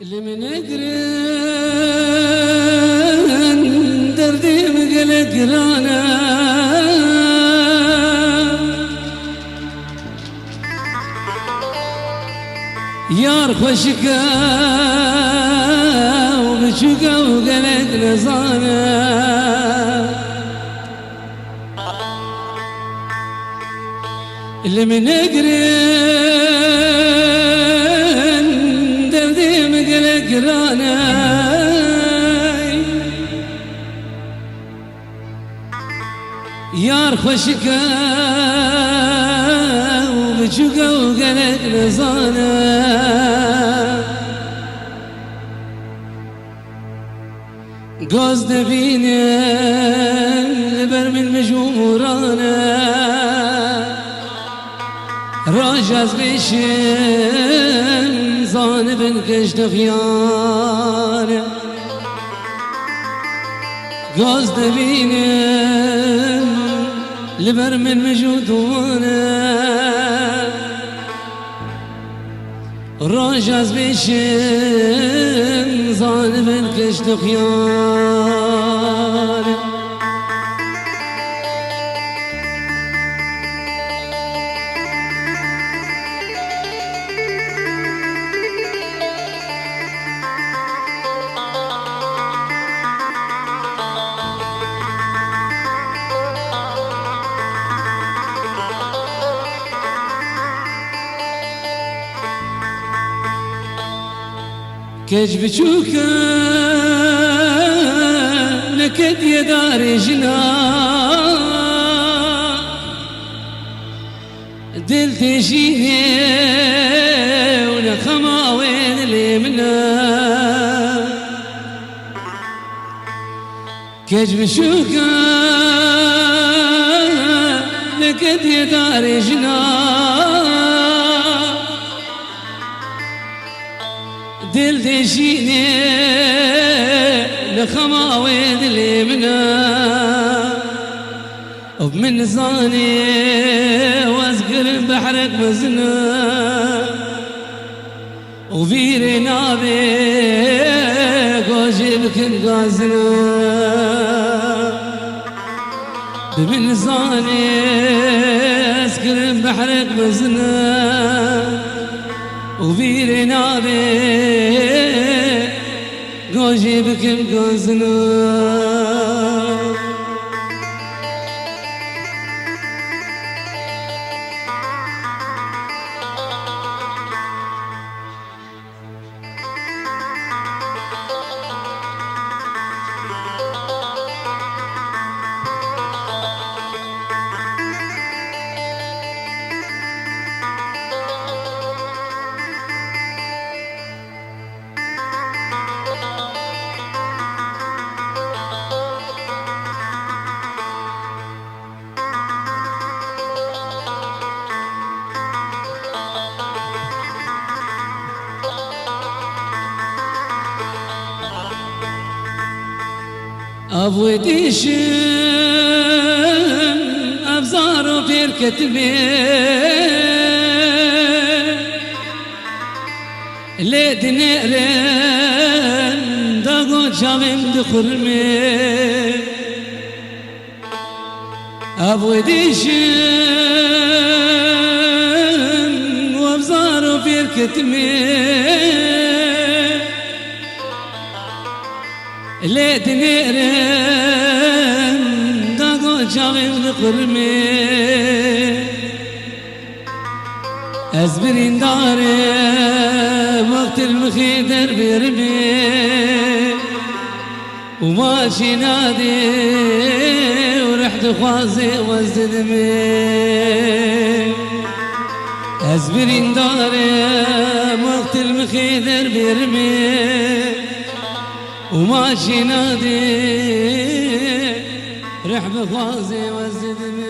اللي من قرن دردي مقلق رانا يار خوشكا وبشوكا وقلق نزانا اللي من قرن دردي مقلق رانا يار خوشكا وبشوكا وقلق نزانا قوز دبيني لبر من مجوم ورانا راجز بيشم زانب انكشت خيانة قوز دبيني لبر من مجود وانا راجز بيشم زانب انكشت خيانة كيج بشوكا نكد يا داري جنا دل تجيني ونخما وين اللي منا كيج بشوكا نكد يا داري جنا دل دشيني لخما ويد اللي منا وبمن زاني وازقر بحرك مزنا وفيري نابي وجيبك الغازنا بمن زاني ازقر بحرك مزنا وفيري نابي قوجي بكم قوزنا أبوي ديشم أبزار وفير كتبي ليت نقرن داغو شامم دخرمي أبوي ديشم وأبزار وفير كتبي ليت نقرن داغو شامم دخرمي أزبرين داري وقت المخيدر بيرمي وماشي نادي ورحت خوازي وزدمي أزبرين داري وقت المخيدر بيرمي وماشي نادي رحب خوازي وزدمي